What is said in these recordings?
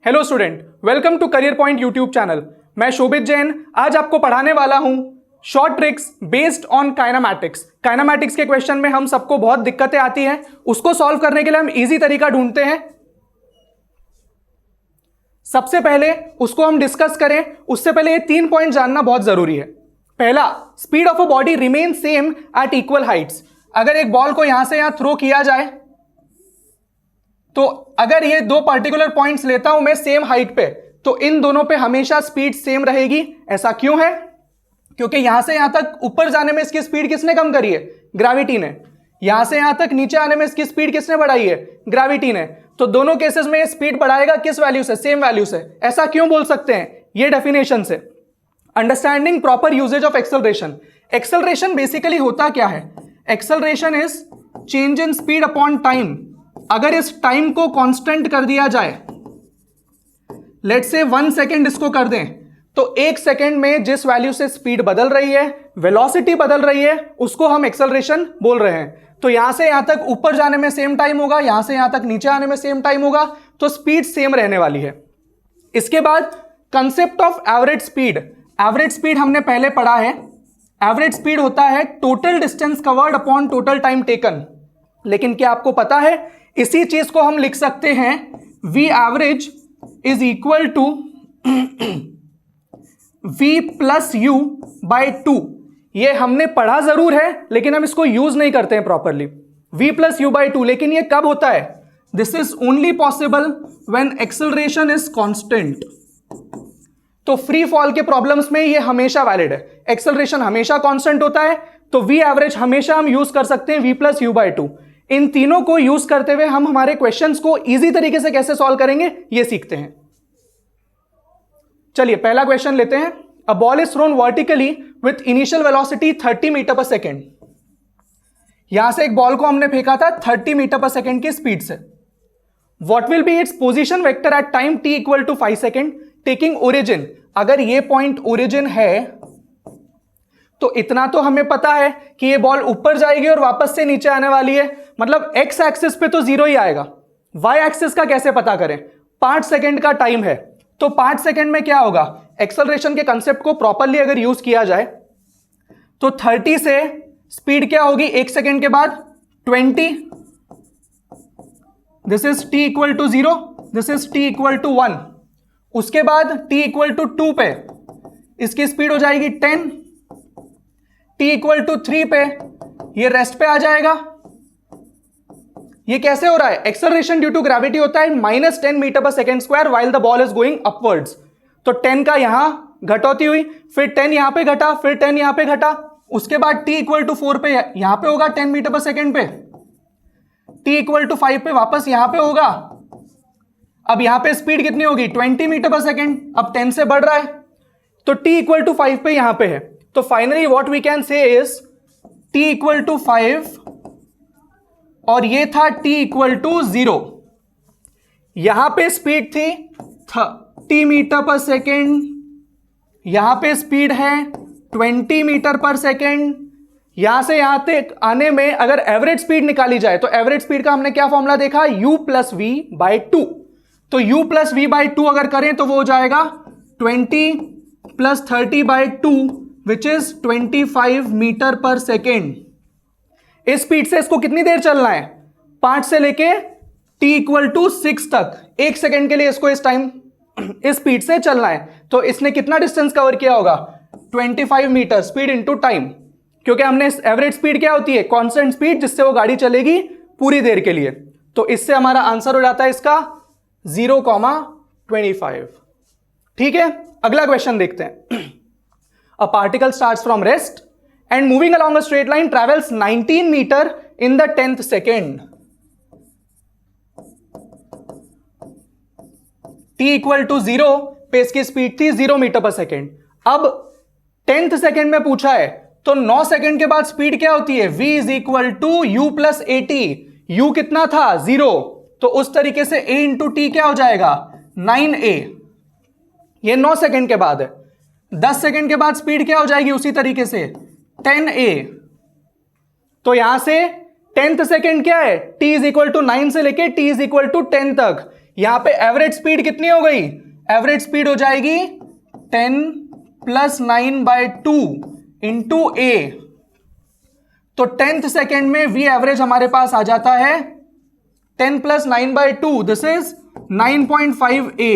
Hello student, welcome to career point YouTube channel. मैं शोभित जैन आज आपको पढ़ाने वाला हूं short tricks based on kinematics. Kinematics के क्वेश्चन में हम सबको बहुत दिक्कतें आती हैं, उसको सॉल्व करने के लिए हम इजी तरीका ढूंढते हैं। सबसे पहले उसको हम डिस्कस करें, उससे पहले ये 3 पॉइंट जानना बहुत जरूरी है। पहला, speed of a body remain same at equal heights. अगर एक बॉल को यहां से यहां थ्रो किया जाए तो अगर ये दो पर्टिकुलर पॉइंट्स लेता हूं मैं सेम हाइट पे, तो इन दोनों पे हमेशा स्पीड सेम रहेगी। ऐसा क्यों है? क्योंकि यहां से यहां तक ऊपर जाने में इसकी स्पीड किसने कम करी है? ग्रेविटी ने। यहां से यहां तक नीचे आने में इसकी स्पीड किसने बढ़ाई है? ग्रेविटी ने। तो दोनों केसेस में स्पीड बढ़ाएगा किस वैल्यू से? सेम वैल्यू से। ऐसा क्यों बोल सकते हैं? ये डेफिनेशन से। Understanding proper usage of acceleration. Acceleration basically होता क्या है? Acceleration is change in speed upon time. अगर इस टाइम को कांस्टेंट कर दिया जाए, लेट्स से 1 सेकेंड इसको कर दें, तो 1 सेकेंड में जिस वैल्यू से स्पीड बदल रही है, वेलोसिटी बदल रही है, उसको हम एक्सेलरेशन बोल रहे हैं। तो यहां से यहां तक ऊपर जाने में सेम टाइम होगा, यहां से यहां तक नीचे आने में सेम टाइम होगा, तो स्पीड सेम रहने वाली है। इसके बाद concept of average speed. Average speed हमने पहले पढ़ा है। एवरेज स्पीड होता है total distance covered upon total time taken. लेकिन क्या आपको पता है इसी चीज को हम लिख सकते हैं v average is equal to v plus u by 2। ये हमने पढ़ा जरूर है लेकिन हम इसको यूज नहीं करते हैं properly. V plus u by 2, लेकिन ये कब होता है? This is only possible when acceleration is constant. तो फ्री फॉल के प्रॉब्लम्स में ये हमेशा वैलिड है। एक्सेलरेशन हमेशा कांस्टेंट होता है, तो वी एवरेज हमेशा हम यूज कर सकते हैं वी प्लस यू बाय 2। इन तीनों को यूज करते हुए हम हमारे क्वेश्चंस को इजी तरीके से कैसे सॉल्व करेंगे ये सीखते हैं। चलिए पहला क्वेश्चन लेते हैं। A ball is thrown vertically with initial velocity 30 metre पर सेकेंड। यहां से एक बॉल को हमने फेंका था 30 मीटर पर सेकेंड की स्पीड से। What will be its position vector at time t equal to 5 second taking origin. अगर ये पॉइंट ओरिजिन है तो इतना तो हमें पता है कि ये बॉल ऊपर जाएगी और वापस से नीचे आने वाली है, मतलब एक्स एक्सिस पे तो 0 ही आएगा। वाई एक्सिस का कैसे पता करें? 5 सेकेंड का टाइम है, तो 5 सेकेंड में क्या होगा? एक्सेलरेशन के कंसेप्ट को प्रॉपरली अगर यूज किया जाए तो 30 से स्पीड क्या होगी 1 सेकेंड के बाद? 20। This is t equal to 0, this is t equal to 1। उसके बाद t इक्वल टू 2 पे इसकी स्पीड हो जाएगी 10। t इक्वल टू 3 पे ये रेस्ट पे आ जाएगा। ये कैसे हो रहा है? एक्सेलरेशन ड्यू टू ग्रेविटी होता है -10 मीटर पर second square while the ball is going upwards. तो 10 का यहां घटौती हुई, फिर 10 यहां पे घटा, फिर 10 यहां पे घटा। उसके बाद t इक्वल टू 4 पे यहां पे होगा 10 मीटर पर सेकेंड पे। t इक्वल टू 5 पे वापस यहां पे होगा। अब यहां पे स्पीड कितनी होगी? 20 मीटर पर सेकेंड। अब 10 से बढ़ रहा है, तो t इक्वल टू 5 पे यहां पे है। तो finally what we can say is t equal to 5 और ये था t इक्वल टू 0। यहां पे स्पीड थी 30 मीटर पर सेकेंड, यहां पे स्पीड है 20 मीटर पर सेकेंड। यहां से यहां तक आने में अगर एवरेज स्पीड निकाली जाए तो एवरेज स्पीड का हमने क्या फॉर्मूला देखा? u plus v by 2। तो u प्लस वी बाई 2 अगर करें तो वो हो जाएगा 20 plus 30 by 2 which is 25 metre पर सेकेंड। इस स्पीड से इसको कितनी देर चलना है? 5 से लेके t इक्वल टू 6 तक 1 सेकेंड के लिए इसको इस टाइम इस स्पीड से चलना है। तो इसने कितना डिस्टेंस कवर किया होगा? 25 मीटर। स्पीड इनटू टाइम, क्योंकि हमने एवरेज स्पीड क्या होती है? कांस्टेंट स्पीड जिससे वो गाड़ी चलेगी पूरी देर के लिए। तो इससे हमारा आंसर हो जाता है इसका 0,25। ठीक है, अगला क्वेश्चन देखते हैं। A particle starts from rest and moving along a straight line travels 19 meter in the 10th second. t equal to 0 पे इसकी स्पीड थी 0 मीटर पर सेकेंड। अब 10th सेकेंड में पूछा है, तो 9 सेकेंड के बाद स्पीड क्या होती है? v is equal to u plus a t. U कितना था? 0। तो उस तरीके से a इंटू टी क्या हो जाएगा? 9a। ये 9 सेकेंड के बाद है। 10 सेकेंड के बाद स्पीड क्या हो जाएगी उसी तरीके से? 10a। तो यहां से 10th सेकेंड क्या है? t इज इक्वल टू 9 से लेके t इज इक्वल टू 10 तक। यहां पे एवरेज स्पीड कितनी हो गई? एवरेज स्पीड हो जाएगी 10 + 9/2 इंटू ए। तो 10th सेकेंड में वी एवरेज हमारे पास आ जाता है 10 + 9/2, दिस इज 9.5 ए।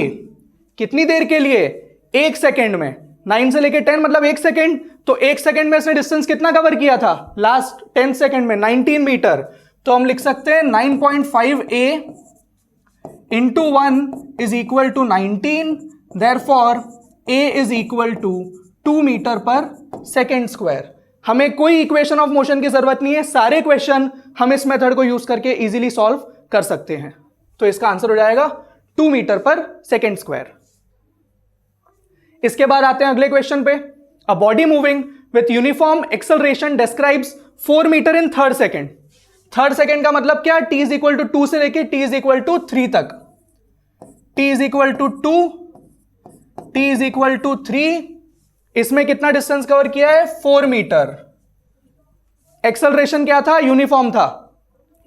कितनी देर के लिए? 1 सेकेंड में। 9 से लेके 10 मतलब 1 सेकेंड। तो 1 सेकेंड में इसने डिस्टेंस कितना कवर किया था लास्ट 10 सेकेंड में? 19 मीटर। तो हम लिख सकते हैं 9.5 A into 1 is equal to 19, therefore A is equal to 2 metre पर सेकेंड स्क्वायर। हमें कोई इक्वेशन ऑफ मोशन की जरूरत नहीं है, सारे क्वेश्चन हम इस मेथड को यूज करके इजीली सॉल्व कर सकते हैं। तो इसका आंसर हो जाएगा 2 मीटर पर सेकेंड स्क्वायर। इसके बाद आते हैं अगले क्वेश्चन पे। A body moving with uniform acceleration describes 4 metre in third second. Third second का मतलब क्या? t इज इक्वल टू 2 से लेके t इज इक्वल टू 3 तक। t is equal to 2, t is equal to 3। इसमें कितना डिस्टेंस कवर किया है? 4 मीटर। एक्सेलरेशन क्या था? यूनिफॉर्म था।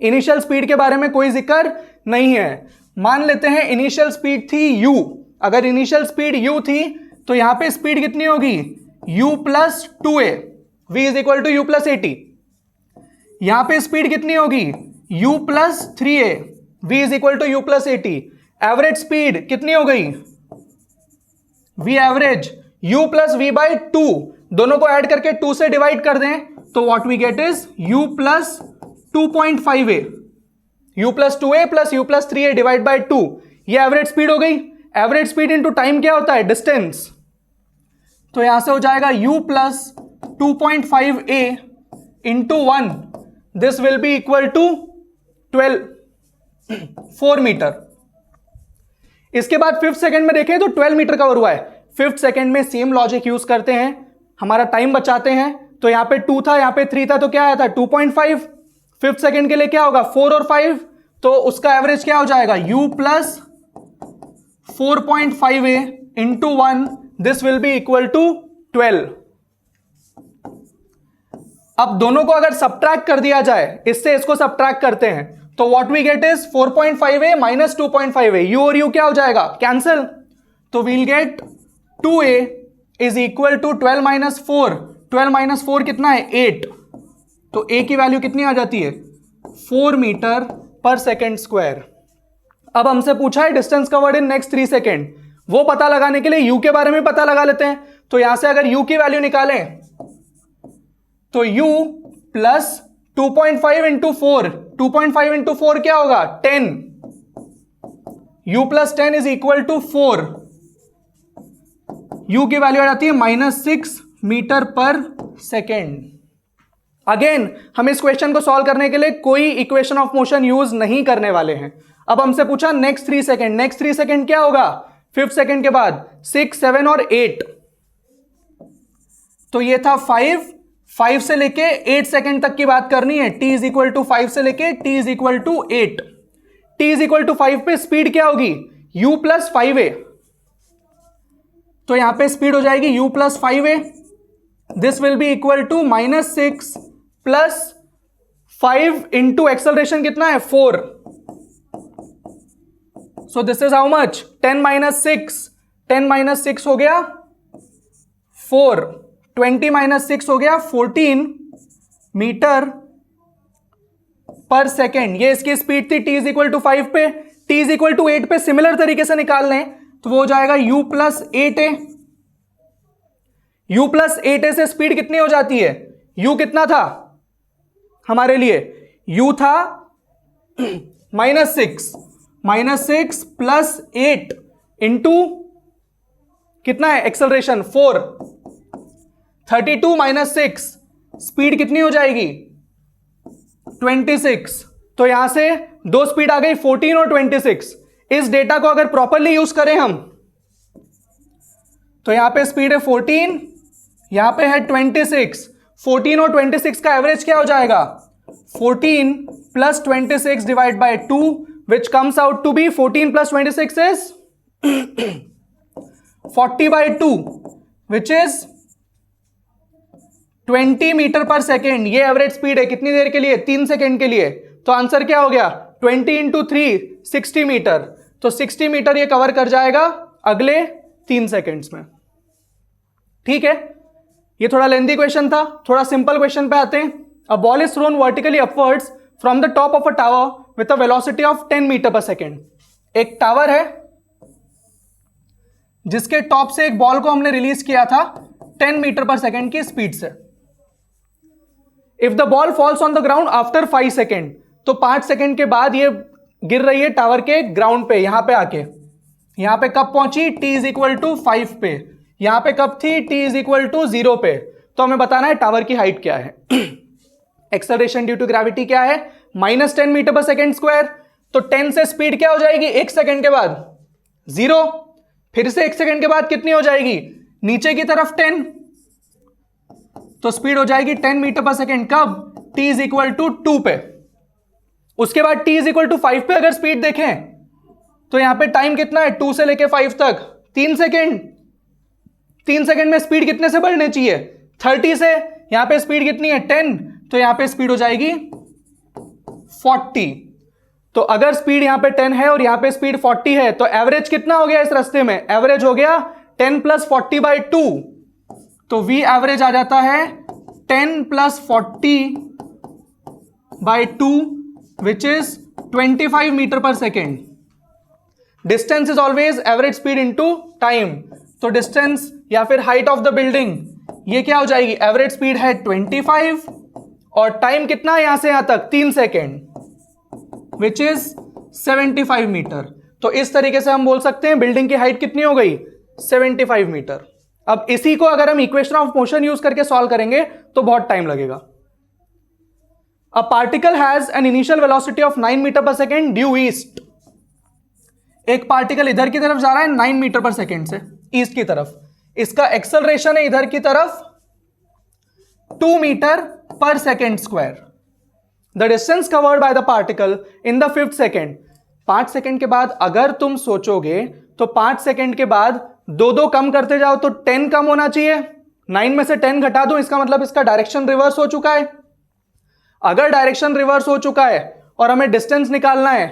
इनिशियल स्पीड के बारे में कोई जिक्र नहीं है। मान लेते हैं इनिशियल स्पीड थी u। अगर इनिशियल स्पीड u थी तो यहां पे स्पीड कितनी होगी? u + 2a, v is equal to u + 80। यहां पे स्पीड कितनी होगी? u + 3a, v is equal to u + 80। Average speed कितनी हो गई? v एवरेज u + v/2, दोनों को ऐड करके 2 से डिवाइड कर दें तो what we get is u + 2.5a, u + 2a + u + 3a divide by 2। ये एवरेज स्पीड हो गई। एवरेज स्पीड इंटू टाइम क्या होता है? डिस्टेंस। तो यहां से हो जाएगा u + 2.5a into 1, this will be equal to 4 metre. इसके बाद 5th सेकेंड में देखें तो 12 मीटर कवर हुआ है। 5th सेकेंड में सेम लॉजिक यूज करते हैं, हमारा टाइम बचाते हैं। तो यहां पे 2 था, यहां पे 3 था, तो क्या आया था? 2.5। 5th सेकेंड के लिए क्या होगा? 4 और 5, तो उसका एवरेज क्या हो जाएगा? u + 4.5a into 1, this will be equal to 12। अब दोनों को अगर सब्ट्रैक्ट कर दिया जाए, इससे इसको सब्ट्रैक्ट करते हैं, तो what we get is 4.5a - 2.5a। u और u क्या हो जाएगा? कैंसिल। तो we'll get 2a is equal to 12 - 4। 12 - 4 कितना है? 8। तो a की वैल्यू कितनी आ जाती है? 4 मीटर पर सेकेंड स्क्वायर। अब हमसे पूछा है distance covered in next 3 second. वो पता लगाने के लिए u के बारे में पता लगा लेते हैं। तो यहां से अगर u की वैल्यू निकालें तो u + 2.5 इंटू 4, 2.5 इंटू 4 क्या होगा? 10। u + 10 is equal to 4। u की वैल्यू आ जाती है -6 मीटर पर सेकेंड। अगेन हम इस क्वेश्चन को सॉल्व करने के लिए कोई इक्वेशन ऑफ मोशन यूज नहीं करने वाले हैं। अब हमसे पूछा नेक्स्ट 3 सेकेंड। नेक्स्ट 3 सेकेंड क्या होगा? 5th सेकेंड के बाद 6, 7 और 8। तो ये था 5 से लेके 8 सेकेंड तक की बात करनी है। t इज इक्वल टू 5 से लेके t is equal to 8। t is equal to 5 पे स्पीड क्या होगी? u + 5a। तो यहां पे स्पीड हो जाएगी u + 5a, this will be equal to -6 + 5 into acceleration कितना है? 4। So this is how much? 10 - 6। 10 - 6 हो गया 4। 20 - 6 हो गया 14 मीटर पर सेकेंड। ये इसकी स्पीड थी t इज इक्वल टू 5 पे। t इज इक्वल टू 8 पे सिमिलर तरीके से निकाल लें तो वो हो जाएगा u + 8a। u + 8a से स्पीड कितनी हो जाती है? u कितना था हमारे लिए? u था -6 + 8 इंटू कितना है एक्सेलरेशन? 4। 32 - 6, स्पीड कितनी हो जाएगी? 26। तो यहां से दो स्पीड आ गई 14 और 26। इस डेटा को अगर प्रॉपरली यूज करें हम तो यहां पे स्पीड है 14, यहां पे है 26। 14 और 26 का एवरेज क्या हो जाएगा? 14 + 26 divide by 2 which comes out to be 14 + 26 is 40/2 which is 20 metre पर सेकेंड। ये एवरेज स्पीड है कितनी देर के लिए? 3 सेकेंड के लिए। तो आंसर क्या हो गया? 20 × 3 60 मीटर। तो 60 मीटर ये कवर कर जाएगा अगले 3 सेकेंड्स में। ठीक है, ये थोड़ा लेंथी क्वेश्चन था। थोड़ा सिंपल क्वेश्चन पे आते हैं। A ball is thrown vertically upwards from the top of a tower with a velocity of 10 metre पर सेकेंड। एक टावर है जिसके टॉप से एक बॉल को हमने रिलीज किया था 10 मीटर पर सेकेंड की स्पीड से। If the ball falls on the ground after 5 second, तो 5 सेकेंड के बाद ये गिर रही है टावर के ग्राउंड पे, यहां पे आके। यहां पे कब पहुंची? t इज इक्वल टू 5 पे। यहां पे कब थी? t इज इक्वल टू 0 पे। तो हमें बताना है टावर की हाइट क्या है। एक्सेलरेशन ड्यू टू ग्रेविटी क्या है? -10 मीटर पर सेकेंड स्क्वायर। तो 10 से स्पीड क्या हो जाएगी? 1 सेकेंड के बाद 0, फिर से 1 सेकेंड के बाद कितनी हो जाएगी? नीचे की तरफ 10, तो स्पीड हो जाएगी 10 मीटर पर सेकेंड। कब? t इज इक्वल टू 2 पे। उसके बाद t इज इक्वल टू 5 पे अगर स्पीड देखें तो यहां पे टाइम कितना है? 2 से लेके 5 तक 3 सेकेंड। 3 सेकेंड में स्पीड कितने से बढ़ने चाहिए? 30 से। यहां पे स्पीड कितनी है? 10, तो यहां पे स्पीड हो जाएगी 40। तो अगर स्पीड यहां पे 10 है और यहां पे स्पीड 40 है, तो एवरेज कितना हो गया इस रास्ते में? एवरेज हो गया 10 प्लस 40 बाई 2। तो v एवरेज आ जाता है 10 plus 40 by 2 which is 25 metre पर second. Distance is always average speed into time. तो डिस्टेंस या फिर हाइट ऑफ द बिल्डिंग, ये क्या हो जाएगी? एवरेज स्पीड है 25 और टाइम कितना है यहां से यहां तक? 3 सेकेंड, विच इज 75 मीटर। तो इस तरीके से हम बोल सकते हैं बिल्डिंग की हाइट कितनी हो गई? 75 मीटर। अब इसी को अगर हम इक्वेशन ऑफ मोशन यूज करके सॉल्व करेंगे तो बहुत टाइम लगेगा। A particle has an initial velocity of 9 meter पर सेकेंड ड्यू ईस्ट। एक पार्टिकल इधर की तरफ जा रहा है 9 मीटर पर सेकेंड से ईस्ट की तरफ। इसका एक्सेलरेशन है इधर की तरफ 2 मीटर पर second square. The distance covered by the particle in the 5th second. 5 second के बाद अगर तुम सोचोगे तो 5 सेकेंड के बाद 2 कम करते जाओ तो 10 कम होना चाहिए। 9 में से 10 घटा दो, इसका मतलब इसका डायरेक्शन रिवर्स हो चुका है। अगर डायरेक्शन रिवर्स हो चुका है और हमें डिस्टेंस निकालना है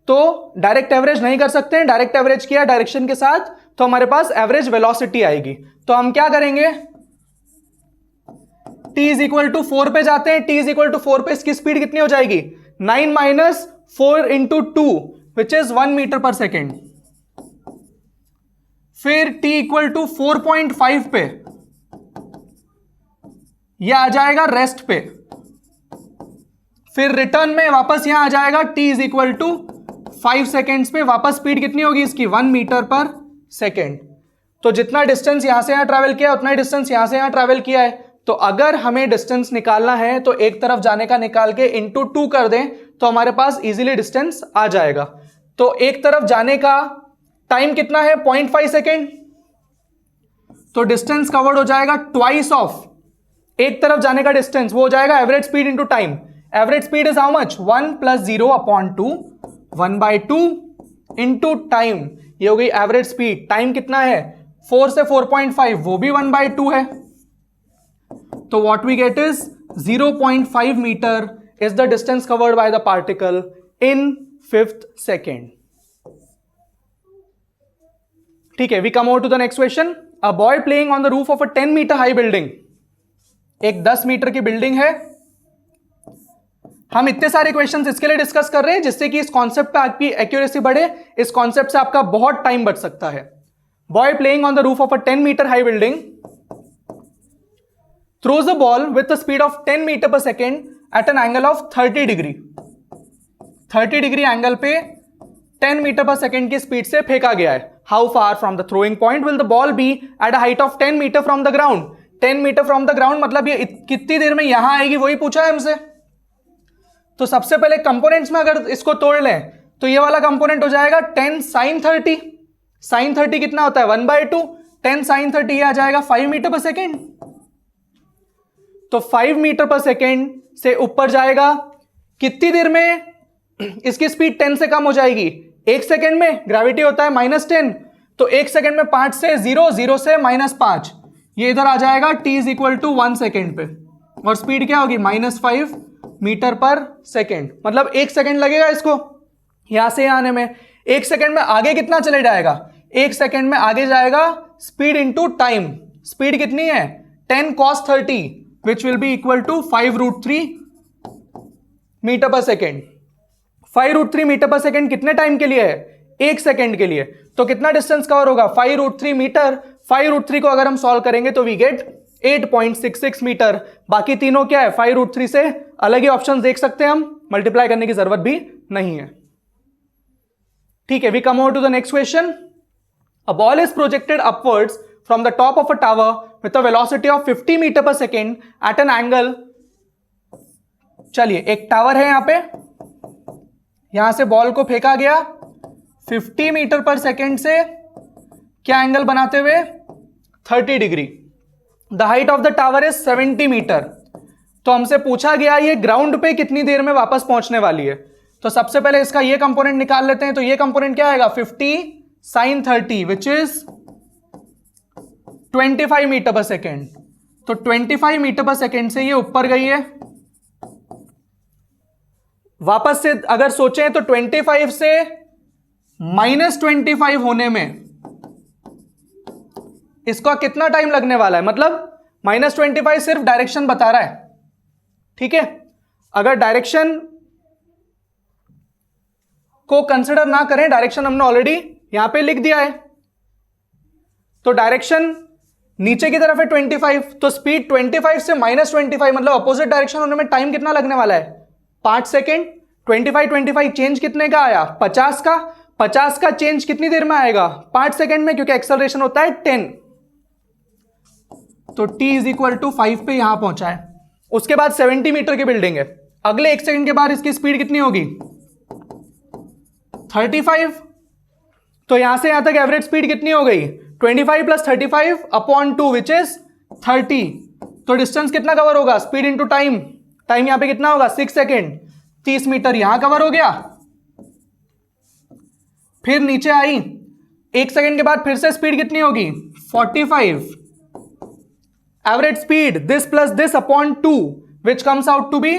तो डायरेक्ट एवरेज नहीं कर सकते हैं। डायरेक्ट एवरेज किया डायरेक्शन के साथ तो हमारे पास एवरेज वेलोसिटी आएगी। तो हम क्या करेंगे? t इज इक्वल टू 4 पे जाते हैं। t इज इक्वल टू 4 पे इसकी स्पीड कितनी हो जाएगी? 9 minus 4 into 2 which is 1 meter पर सेकेंड। फिर t इक्वल टू 4.5 पे यह आ जाएगा रेस्ट पे। फिर रिटर्न में वापस यहां आ जाएगा t is equal to 5 seconds पे। वापस स्पीड कितनी होगी इसकी? 1 मीटर पर सेकेंड। तो जितना डिस्टेंस यहां से यहां ट्रैवल किया उतना डिस्टेंस यहां से यहां ट्रैवल किया है। तो अगर हमें डिस्टेंस निकालना है तो एक तरफ जाने का निकाल के इंटू 2 कर दें तो हमारे पास इजीली डिस्टेंस आ जाएगा। तो एक तरफ जाने का टाइम कितना है? 0.5 सेकेंड। तो डिस्टेंस कवर्ड हो जाएगा ट्वाइस ऑफ एक तरफ जाने का डिस्टेंस, वो हो जाएगा average speed into time. Average speed is how much? 1 plus 0 upon 2, 1/2 into time. ये हो गई एवरेज स्पीड। टाइम कितना है? 4 से 4.5, वो भी 1/2 है। तो what we get is 0.5 meter is the distance covered by the particle in 5th second. ठीक है, we come over to the next question. A boy playing on the roof of a 10 metre high building. एक 10 metre की building है। हम इतने सारे questions इसके लिए डिस्कस कर रहे हैं जिससे कि इस कॉन्सेप्ट पे आपकी एक्यूरेसी बढ़े। इस कॉन्सेप्ट से आपका बहुत टाइम बच सकता है। Boy playing on the roof of a 10 metre high building throws a ball with a speed of 10 metre पर second at an angle of 30 degree. 30 degree angle पे 10 मीटर पर सेकेंड की स्पीड से फेंका गया है। How far from the throwing point will the ball be at a height of 10 meter from the ground. 10 meter from the ground मतलब ये कितनी देर में यहां आएगी वही पूछा है हमसे। तो सबसे पहले कंपोनेंट्स में अगर इसको तोड़ लें तो ये वाला कंपोनेंट हो जाएगा 10 sin 30। sin 30 कितना होता है? 1/2। 10 sin 30 ये आ जाएगा 5 मीटर पर सेकेंड। तो 5 मीटर पर सेकेंड से ऊपर जाएगा। कितनी देर में इसकी स्पीड 10 से कम हो जाएगी? 1 सेकेंड में। ग्रेविटी होता है -10, तो 1 सेकेंड में 5 से 0, 0 से -5, ये इधर आ जाएगा t is equal to 1 second पे। और स्पीड क्या होगी? -5 मीटर पर सेकेंड। मतलब 1 सेकेंड लगेगा इसको यहां से यहां आने में। 1 सेकेंड में आगे कितना चले जाएगा? 1 सेकेंड में आगे जाएगा स्पीड इंटू टाइम। स्पीड कितनी है? 10 cos 30 which will be equal to 5√3 meter पर सेकेंड। 5√3 मीटर पर सेकेंड कितने टाइम के लिए है? 1 सेकेंड के लिए। तो कितना डिस्टेंस कवर होगा? 5√3 मीटर। 5√3 को अगर हम सॉल्व करेंगे तो वी गेट 8.66 मीटर। बाकी तीनों क्या है? 5√3 से अलग ही ऑप्शन देख सकते हैं हम, मल्टीप्लाई करने की जरूरत भी नहीं है। ठीक है, we come over to the next question. A ball is projected upwards from the top of a tower with a velocity of 50 meter पर सेकेंड एट एन एंगल। चलिए, एक टावर है यहां पे, यहां से बॉल को फेंका गया 50 मीटर पर सेकेंड से, क्या एंगल बनाते हुए? 30 degree. The height of the tower is 70 meter. तो हमसे पूछा गया ये ग्राउंड पे कितनी देर में वापस पहुंचने वाली है। तो सबसे पहले इसका ये कंपोनेंट निकाल लेते हैं। तो ये कंपोनेंट क्या आएगा? 50 sin 30 विच इज 25 मीटर पर सेकेंड। तो 25 मीटर पर सेकेंड से ये ऊपर गई है। वापस से अगर सोचें तो 25 से -25 होने में इसका कितना टाइम लगने वाला है? मतलब -25 सिर्फ डायरेक्शन बता रहा है, ठीक है। अगर डायरेक्शन को कंसिडर ना करें, डायरेक्शन हमने ऑलरेडी यहां पे लिख दिया है, तो डायरेक्शन नीचे की तरफ है 25, तो स्पीड 25 से -25 मतलब अपोजिट डायरेक्शन होने में टाइम कितना लगने वाला है? 5 सेकेंड। 25 चेंज कितने का आया? 50 का। 50 का चेंज कितनी देर में आएगा? 5 सेकेंड में, क्योंकि एक्सेलरेशन होता है 10। तो t इज इक्वल टू 5 पे यहां पहुंचा है। उसके बाद 70 मीटर की बिल्डिंग है। अगले 1 सेकंड के बाद इसकी स्पीड कितनी होगी? 35। तो यहां से यहां तक एवरेज स्पीड कितनी हो गई? 25 प्लस 35 अपॉन 2 विच इज 30। तो डिस्टेंस कितना कवर होगा? Speed into time. टाइम यहां पे कितना होगा? 6 सेकेंड। 30 मीटर यहां कवर हो गया। फिर नीचे आई, 1 सेकेंड के बाद फिर से स्पीड कितनी होगी? 45। Average speed this plus this upon 2 which comes out to be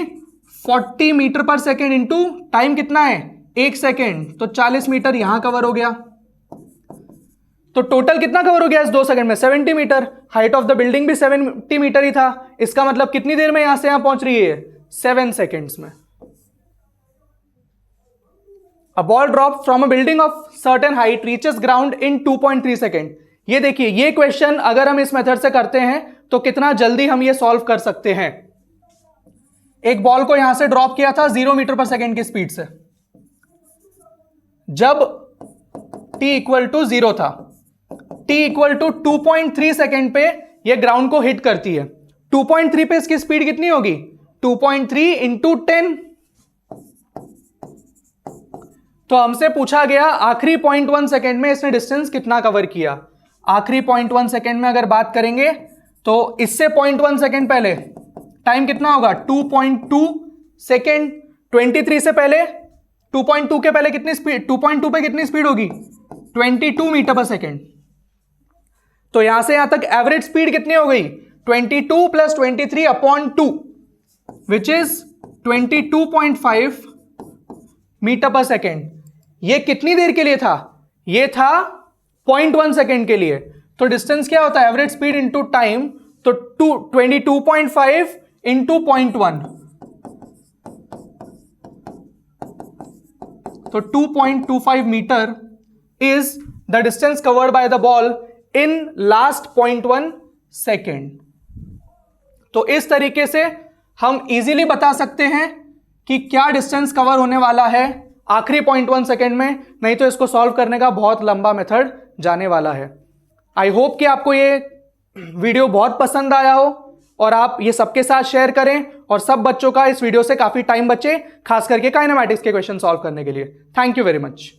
40 meter पर सेकेंड इंटू टाइम कितना है? 1 सेकेंड। तो 40 मीटर यहां कवर हो गया। तो टोटल कितना कवर हो गया इस 2 सेकंड में? 70 meter. Height of the building भी 70 मीटर ही था। इसका मतलब कितनी देर में यहां से यहां पहुंच रही है? 7 सेकेंड्स में। A ball dropped from a building of certain height reaches ground in 2.3 second. ये देखिए, ये क्वेश्चन अगर हम इस मेथड से करते हैं तो कितना जल्दी हम ये सॉल्व कर सकते हैं। एक बॉल को यहां से ड्रॉप किया था 0 मीटर पर सेकेंड की स्पीड से, जब t इक्वल टू 0 था। t इक्वल टू 2.3 सेकेंड पे ये ग्राउंड को हिट करती है। 2.3 पे इसकी स्पीड कितनी होगी? 2.3 इंटू 10। तो हमसे पूछा गया आखिरी 0.1 सेकेंड में इसने डिस्टेंस कितना कवर किया। आखिरी 0.1 सेकेंड में अगर बात करेंगे तो इससे 0.1 सेकेंड पहले टाइम कितना होगा? 2.2 सेकेंड। 23 से पहले 2.2 के पहले कितनी स्पीड? 2.2 पे कितनी स्पीड होगी? 22 मीटर पर सेकेंड। तो यहां से यहां तक एवरेज स्पीड कितनी हो गई? 22 plus 23 upon 2 which is 22.5 meter पर सेकेंड। ये कितनी देर के लिए था? ये था 0.1 सेकेंड के लिए। तो डिस्टेंस क्या होता है? Average speed into time. तो 22.5 इंटू 0.1, तो 2.25 meter is the distance covered by the ball in last 0.1 second. तो इस तरीके से हम इजीली बता सकते हैं कि क्या डिस्टेंस कवर होने वाला है आखिरी 0.1 सेकेंड में। नहीं तो इसको सॉल्व करने का बहुत लंबा मेथड जाने वाला है। आई होप कि आपको ये वीडियो बहुत पसंद आया हो और आप ये सबके साथ शेयर करें और सब बच्चों का इस वीडियो से काफी टाइम बचे, खास करके काइनेमैटिक्स के क्वेश्चन सॉल्व करने के लिए। Thank you very much.